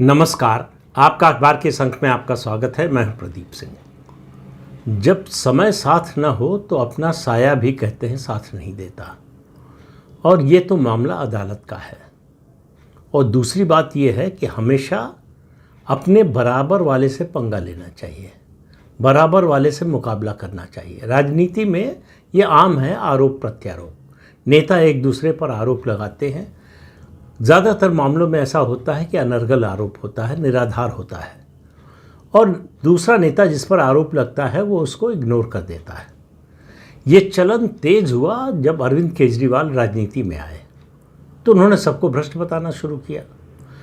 नमस्कार। आपका अखबार के संख में आपका स्वागत है। मैं हूं प्रदीप सिंह। जब समय साथ न हो तो अपना साया भी कहते हैं साथ नहीं देता, और ये तो मामला अदालत का है। और दूसरी बात ये है कि हमेशा अपने बराबर वाले से पंगा लेना चाहिए, बराबर वाले से मुकाबला करना चाहिए। राजनीति में ये आम है, आरोप प्रत्यारोप। नेता एक दूसरे पर आरोप लगाते हैं। ज़्यादातर मामलों में ऐसा होता है कि अनर्गल आरोप होता है, निराधार होता है, और दूसरा नेता जिस पर आरोप लगता है वो उसको इग्नोर कर देता है। ये चलन तेज हुआ जब अरविंद केजरीवाल राजनीति में आए, तो उन्होंने सबको भ्रष्ट बताना शुरू किया।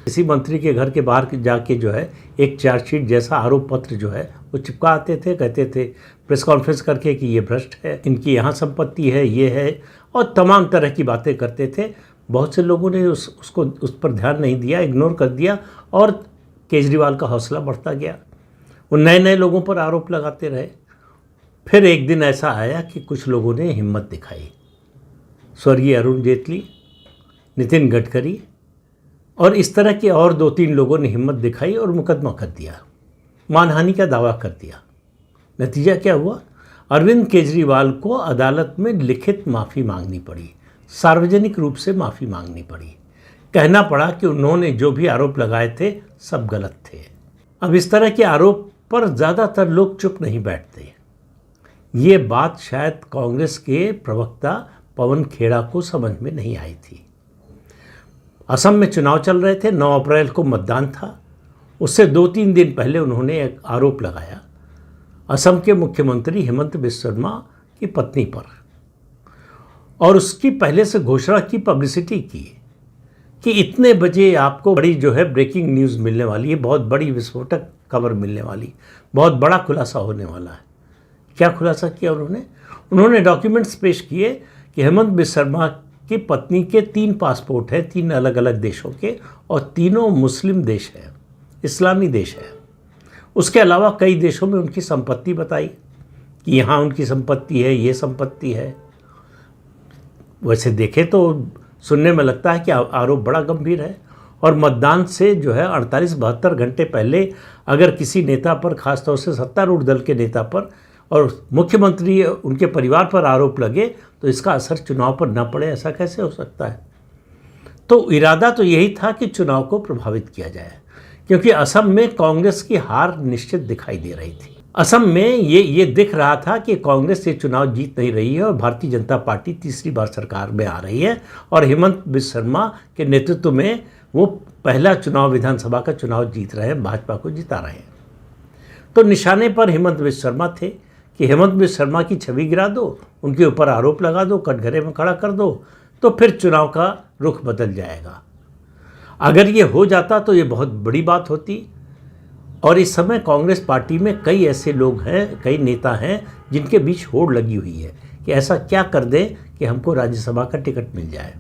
किसी मंत्री के घर के बाहर जाके जो है एक चार्जशीट जैसा आरोप पत्र जो है वो चिपका आते थे, कहते थे प्रेस कॉन्फ्रेंस करके कि ये भ्रष्ट है, इनकी यहाँ संपत्ति है, ये है, और तमाम तरह की बातें करते थे। बहुत से लोगों ने उस पर ध्यान नहीं दिया, इग्नोर कर दिया, और केजरीवाल का हौसला बढ़ता गया। वो नए नए लोगों पर आरोप लगाते रहे। फिर एक दिन ऐसा आया कि कुछ लोगों ने हिम्मत दिखाई। स्वर्गीय अरुण जेटली, नितिन गडकरी और इस तरह के और 2-3 लोगों ने हिम्मत दिखाई और मुकदमा कर दिया, मानहानि का दावा कर दिया। नतीजा क्या हुआ? अरविंद केजरीवाल को अदालत में लिखित माफ़ी मांगनी पड़ी, सार्वजनिक रूप से माफ़ी मांगनी पड़ी। कहना पड़ा कि उन्होंने जो भी आरोप लगाए थे सब गलत थे। अब इस तरह के आरोप पर ज़्यादातर लोग चुप नहीं बैठते। ये बात शायद कांग्रेस के प्रवक्ता पवन खेड़ा को समझ में नहीं आई थी। असम में चुनाव चल रहे थे, 9 अप्रैल को मतदान था। उससे 2-3 दिन पहले उन्होंने एक आरोप लगाया असम के मुख्यमंत्री हेमंत बिस्वा शर्मा की पत्नी पर, और उसकी पहले से घोषणा की, पब्लिसिटी की कि इतने बजे आपको बड़ी जो है ब्रेकिंग न्यूज़ मिलने वाली है, बहुत बड़ी विस्फोटक खबर मिलने वाली, बहुत बड़ा खुलासा होने वाला है। क्या खुलासा किया उन्होंने डॉक्यूमेंट्स पेश किए कि हेमंत बिस्वा शर्मा की पत्नी के 3 पासपोर्ट हैं, 3 अलग अलग देशों के, और तीनों मुस्लिम देश हैं, इस्लामी देश है। उसके अलावा कई देशों में उनकी संपत्ति बताई कि यहाँ उनकी संपत्ति है, ये संपत्ति है। वैसे देखें तो सुनने में लगता है कि आरोप बड़ा गंभीर है, और मतदान से जो है 48-72 घंटे पहले अगर किसी नेता पर, खासतौर से सत्तारूढ़ दल के नेता पर और मुख्यमंत्री उनके परिवार पर आरोप लगे तो इसका असर चुनाव पर न पड़े, ऐसा कैसे हो सकता है? तो इरादा तो यही था कि चुनाव को प्रभावित किया जाए, क्योंकि असम में कांग्रेस की हार निश्चित दिखाई दे रही थी। असम में ये दिख रहा था कि कांग्रेस ये चुनाव जीत नहीं रही है और भारतीय जनता पार्टी तीसरी बार सरकार में आ रही है, और हेमंत बिस्वा शर्मा के नेतृत्व में वो पहला चुनाव, विधानसभा का चुनाव जीत रहे हैं, भाजपा को जिता रहे हैं। तो निशाने पर हेमंत बिस्वा शर्मा थे कि हेमंत बिस्वा शर्मा की छवि गिरा दो, उनके ऊपर आरोप लगा दो, कटघरे में खड़ा कर दो, तो फिर चुनाव का रुख बदल जाएगा। अगर ये हो जाता तो ये बहुत बड़ी बात होती। और इस समय कांग्रेस पार्टी में कई ऐसे लोग हैं, कई नेता हैं जिनके बीच होड़ लगी हुई है कि ऐसा क्या कर दें कि हमको राज्यसभा का टिकट मिल जाए।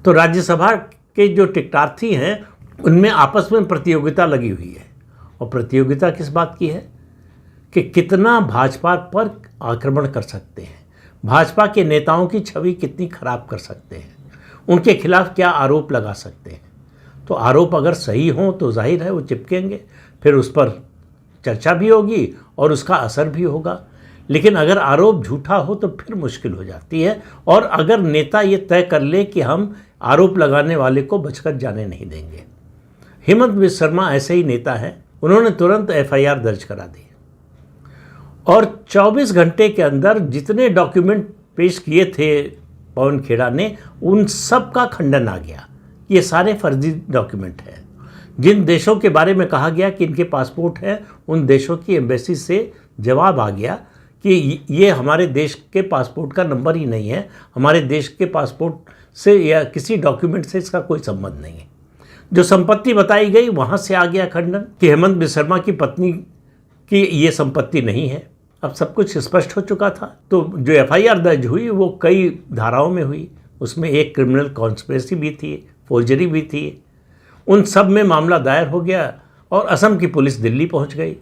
तो राज्यसभा के जो टिकटार्थी हैं उनमें आपस में प्रतियोगिता लगी हुई है, और प्रतियोगिता किस बात की है कि कितना भाजपा पर आक्रमण कर सकते हैं, भाजपा के नेताओं की छवि कितनी खराब कर सकते हैं, उनके खिलाफ क्या आरोप लगा सकते हैं। तो आरोप अगर सही हों तो जाहिर है वो चिपकेंगे, फिर उस पर चर्चा भी होगी और उसका असर भी होगा। लेकिन अगर आरोप झूठा हो तो फिर मुश्किल हो जाती है, और अगर नेता ये तय कर ले कि हम आरोप लगाने वाले को बचकर जाने नहीं देंगे। हेमंत बिस्वा शर्मा ऐसे ही नेता हैं, उन्होंने तुरंत FIR दर्ज करा दी, और 24 घंटे के अंदर जितने डॉक्यूमेंट पेश किए थे पवन खेड़ा ने, उन सब का खंडन आ गया। ये सारे फर्जी डॉक्यूमेंट हैं। जिन देशों के बारे में कहा गया कि इनके पासपोर्ट हैं, उन देशों की एम्बेसी से जवाब आ गया कि ये हमारे देश के पासपोर्ट का नंबर ही नहीं है, हमारे देश के पासपोर्ट से या किसी डॉक्यूमेंट से इसका कोई संबंध नहीं है। जो संपत्ति बताई गई वहाँ से आ गया खंडन कि हेमंत बिस्वा शर्मा की पत्नी की ये संपत्ति नहीं है। अब सब कुछ स्पष्ट हो चुका था। तो जो FIR दर्ज हुई वो कई धाराओं में हुई, उसमें एक क्रिमिनल कॉन्स्पिरेसी भी थी, फोर्जरी भी थी। उन सब में मामला दायर हो गया, और असम की पुलिस दिल्ली पहुंच गई,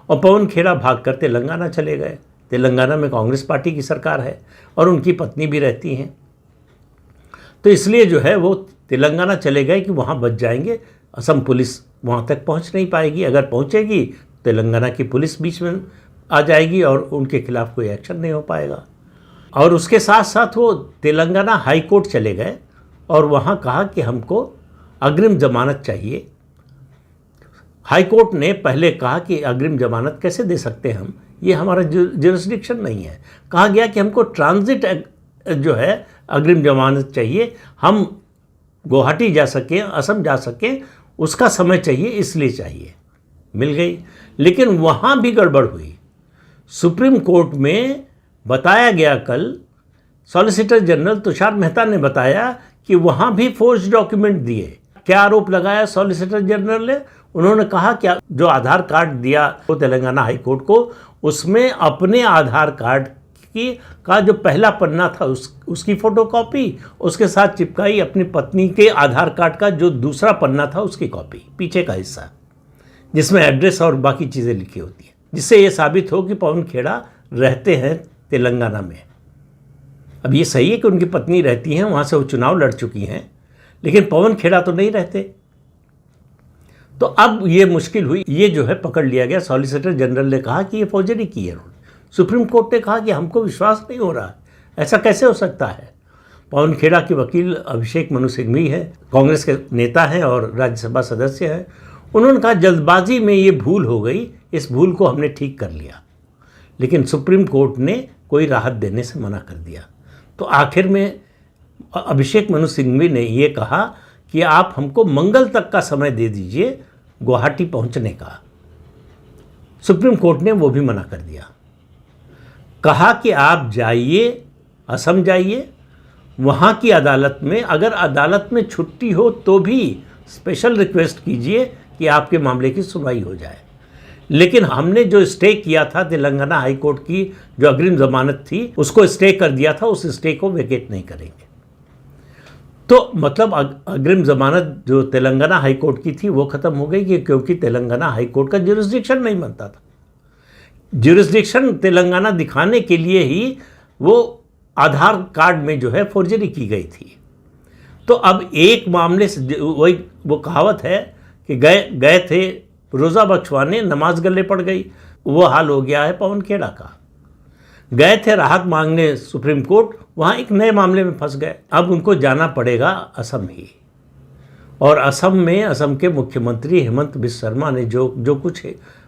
और पवन खेड़ा भागकर तेलंगाना चले गए। तेलंगाना में कांग्रेस पार्टी की सरकार है और उनकी पत्नी भी रहती हैं। तो इसलिए जो है वो तेलंगाना चले गए कि वहाँ बच जाएंगे, असम पुलिस वहाँ तक पहुँच नहीं पाएगी, अगर पहुँचेगी तेलंगाना की पुलिस बीच में आ जाएगी और उनके खिलाफ कोई एक्शन नहीं हो पाएगा। और उसके साथ साथ वो तेलंगाना हाई कोर्ट चले गए और वहाँ कहा कि हमको अग्रिम जमानत चाहिए। हाई कोर्ट ने पहले कहा कि अग्रिम जमानत कैसे दे सकते हैं हम, ये हमारा जुरिस्डिक्शन नहीं है। कहा गया कि हमको ट्रांजिट जो है अग्रिम जमानत चाहिए, हम गुवाहाटी जा सकें, असम जा सकें, उसका समय चाहिए, इसलिए चाहिए। मिल गई, लेकिन वहाँ भी गड़बड़ हुई। सुप्रीम कोर्ट में बताया गया, कल सॉलिसिटर जनरल तुषार मेहता ने बताया कि वहाँ भी फोर्ज डॉक्यूमेंट दिए। क्या आरोप लगाया सॉलिसिटर जनरल ने? उन्होंने कहा कि जो आधार कार्ड दिया वो तेलंगाना हाई कोर्ट को, उसमें अपने आधार कार्ड का जो पहला पन्ना था उसकी फोटोकॉपी, उसके साथ चिपकाई अपनी पत्नी के आधार कार्ड का जो दूसरा पन्ना था उसकी कॉपी, पीछे का हिस्सा जिसमें एड्रेस और बाकी चीज़ें लिखी होती हैं, जिससे ये साबित हो कि पवन खेड़ा रहते हैं तेलंगाना में। अब ये सही है कि उनकी पत्नी रहती हैं, वहाँ से वो चुनाव लड़ चुकी हैं, लेकिन पवन खेड़ा तो नहीं रहते। तो अब ये मुश्किल हुई, ये जो है पकड़ लिया गया। सॉलिसिटर जनरल ने कहा कि ये फौजरी की है। सुप्रीम कोर्ट ने कहा कि हमको विश्वास नहीं हो रहा, ऐसा कैसे हो सकता है। पवन खेड़ा के वकील अभिषेक मनु सिंघवी है, कांग्रेस के नेता हैं और राज्यसभा सदस्य हैं। उन्होंने कहा जल्दबाजी में ये भूल हो गई, इस भूल को हमने ठीक कर लिया। लेकिन सुप्रीम कोर्ट ने कोई राहत देने से मना कर दिया। तो आखिर में अभिषेक मनु सिंघवी ने ये कहा कि आप हमको मंगल तक का समय दे दीजिए गुवाहाटी पहुंचने का। सुप्रीम कोर्ट ने वो भी मना कर दिया। कहा कि आप जाइए, असम जाइए, वहाँ की अदालत में, अगर अदालत में छुट्टी हो तो भी स्पेशल रिक्वेस्ट कीजिए कि आपके मामले की सुनवाई हो जाए। लेकिन हमने जो स्टे किया था तेलंगाना हाई कोर्ट की जो अग्रिम जमानत थी, उसको स्टे कर दिया था, उस स्टे को वेकेट नहीं करेंगे। तो मतलब अग्रिम जमानत जो तेलंगाना हाई कोर्ट की थी वो ख़त्म हो गई कि क्योंकि तेलंगाना हाई कोर्ट का जुरिस्डिक्शन नहीं बनता था। जुरिस्डिक्शन तेलंगाना दिखाने के लिए ही वो आधार कार्ड में जो है फोर्जरी की गई थी। तो अब एक मामले से वही वो कहावत है कि गए थे रोज़ा बख्शवाने, नमाज गले पड़ गई, वो हाल हो गया है पवन खेड़ा का। गए थे राहत मांगने सुप्रीम कोर्ट, वहाँ एक नए मामले में फंस गए। अब उनको जाना पड़ेगा असम ही, और असम में असम के मुख्यमंत्री हेमंत बिस्वा शर्मा ने जो कुछ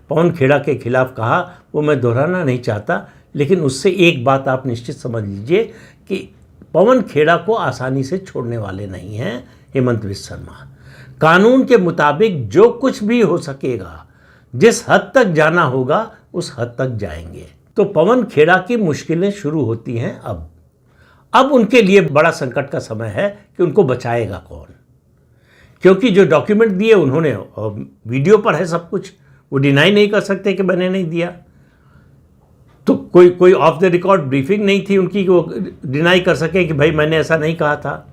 पवन खेड़ा के खिलाफ कहा वो मैं दोहराना नहीं चाहता, लेकिन उससे एक बात आप निश्चित समझ लीजिए कि पवन खेड़ा को आसानी से छोड़ने वाले नहीं हैं हेमंत बिस्वा शर्मा। कानून के मुताबिक जो कुछ भी हो सकेगा, जिस हद तक जाना होगा उस हद तक जाएंगे। तो पवन खेड़ा की मुश्किलें शुरू होती हैं अब उनके लिए बड़ा संकट का समय है कि उनको बचाएगा कौन, क्योंकि जो डॉक्यूमेंट दिए उन्होंने, वीडियो पर है सब कुछ, वो डिनाई नहीं कर सकते कि मैंने नहीं दिया। तो कोई ऑफ द रिकॉर्ड ब्रीफिंग नहीं थी उनकी कि वो डिनाई कर सके कि भाई मैंने ऐसा नहीं कहा था।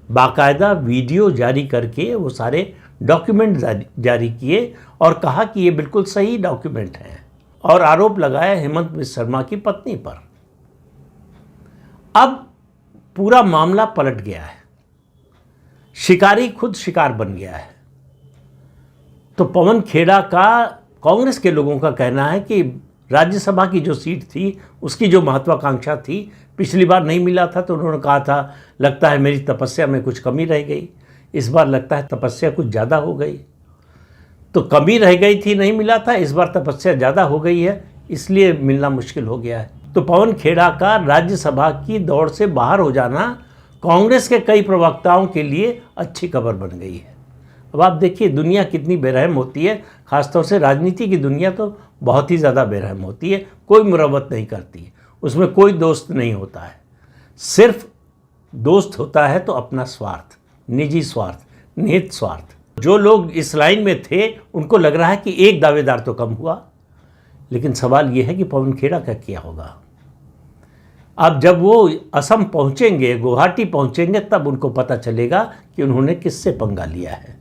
बाकायदा वीडियो जारी करके वो सारे डॉक्यूमेंट जारी किए और कहा कि ये बिल्कुल सही डॉक्यूमेंट हैं, और आरोप लगाया हेमंत बिस्वा शर्मा की पत्नी पर। अब पूरा मामला पलट गया है, शिकारी खुद शिकार बन गया है। तो पवन खेड़ा का कांग्रेस के लोगों का कहना है कि राज्यसभा की जो सीट थी उसकी जो महत्वाकांक्षा थी, पिछली बार नहीं मिला था तो उन्होंने कहा था लगता है मेरी तपस्या में कुछ कमी रह गई, इस बार लगता है तपस्या कुछ ज़्यादा हो गई। तो कमी रह गई थी, नहीं मिला था, इस बार तपस्या ज़्यादा हो गई है, इसलिए मिलना मुश्किल हो गया है। तो पवन खेड़ा का राज्यसभा की दौड़ से बाहर हो जाना कांग्रेस के कई प्रवक्ताओं के लिए अच्छी खबर बन गई है। अब आप देखिए दुनिया कितनी बेरहम होती है, ख़ासतौर से राजनीति की दुनिया तो बहुत ही ज़्यादा बेरहम होती है, कोई मुरव्वत नहीं करती है, उसमें कोई दोस्त नहीं होता है। सिर्फ दोस्त होता है तो अपना स्वार्थ, निजी स्वार्थ, निहित स्वार्थ। जो लोग इस लाइन में थे उनको लग रहा है कि एक दावेदार तो कम हुआ, लेकिन सवाल ये है कि पवन खेड़ा का क्या होगा। अब जब वो असम पहुंचेंगे, गुवाहाटी पहुंचेंगे, तब उनको पता चलेगा कि उन्होंने किससे पंगा लिया है।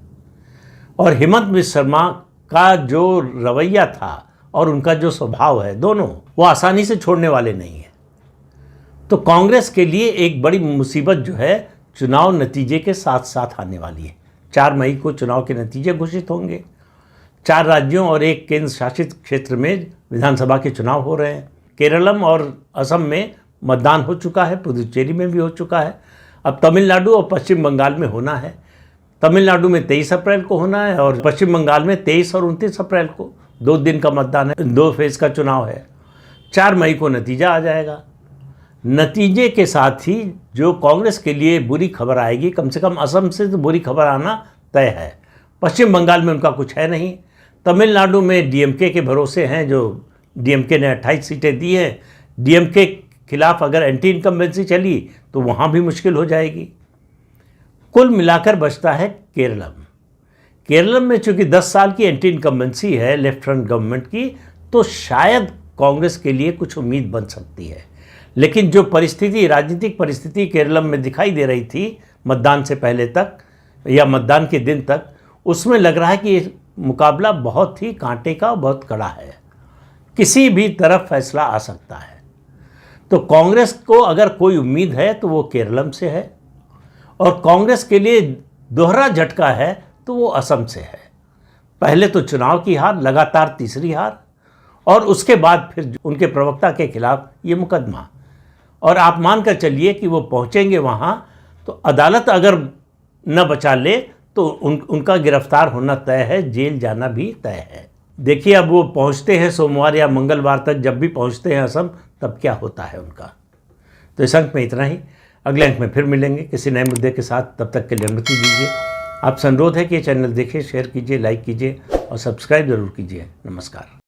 और हेमंत बिस्वा शर्मा का जो रवैया था और उनका जो स्वभाव है, दोनों वो आसानी से छोड़ने वाले नहीं है। तो कांग्रेस के लिए एक बड़ी मुसीबत जो है चुनाव नतीजे के साथ साथ आने वाली है। 4 मई को चुनाव के नतीजे घोषित होंगे। 4 राज्यों और 1 केंद्र शासित क्षेत्र में विधानसभा के चुनाव हो रहे हैं। केरलम और असम में मतदान हो चुका है, पुदुचेरी में भी हो चुका है। अब तमिलनाडु और पश्चिम बंगाल में होना है। तमिलनाडु में 23 अप्रैल को होना है और पश्चिम बंगाल में 23 और 29 अप्रैल को 2 दिन का मतदान है, 2 फेज़ का चुनाव है। 4 मई को नतीजा आ जाएगा। नतीजे के साथ ही जो कांग्रेस के लिए बुरी खबर आएगी, कम से कम असम से तो बुरी खबर आना तय है। पश्चिम बंगाल में उनका कुछ है नहीं। तमिलनाडु में डीएमके के भरोसे हैं, जो डीएमके ने 28 सीटें दी हैं। डीएमके खिलाफ अगर एंटी इनकम्बेंसी चली तो वहाँ भी मुश्किल हो जाएगी। कुल मिलाकर बचता है केरलम। केरलम में चूंकि 10 साल की एंटी इनकम्बेंसी है लेफ्ट फ्रंट गवर्नमेंट की, तो शायद कांग्रेस के लिए कुछ उम्मीद बन सकती है। लेकिन जो परिस्थिति, राजनीतिक परिस्थिति केरलम में दिखाई दे रही थी मतदान से पहले तक या मतदान के दिन तक, उसमें लग रहा है कि ये मुकाबला बहुत ही कांटे का, बहुत कड़ा है। किसी भी तरफ फैसला आ सकता है। तो कांग्रेस को अगर कोई उम्मीद है तो वो केरलम से है, और कांग्रेस के लिए दोहरा झटका है तो वो असम से है। पहले तो चुनाव की हार, लगातार तीसरी हार, और उसके बाद फिर उनके प्रवक्ता के खिलाफ ये मुकदमा। और आप मानकर चलिए कि वो पहुंचेंगे वहाँ तो अदालत अगर न बचा ले तो उनका गिरफ्तार होना तय है, जेल जाना भी तय है। देखिए अब वो पहुंचते हैं सोमवार या मंगलवार तक, जब भी पहुंचते हैं असम, तब क्या होता है उनका। तो इस अंक में इतना ही। अगले अंक में फिर मिलेंगे किसी नए मुद्दे के साथ। तब तक के लिए अनुमति दीजिए। आपसे अनुरोध है कि ये चैनल देखिए, शेयर कीजिए, लाइक कीजिए और सब्सक्राइब जरूर कीजिए। नमस्कार।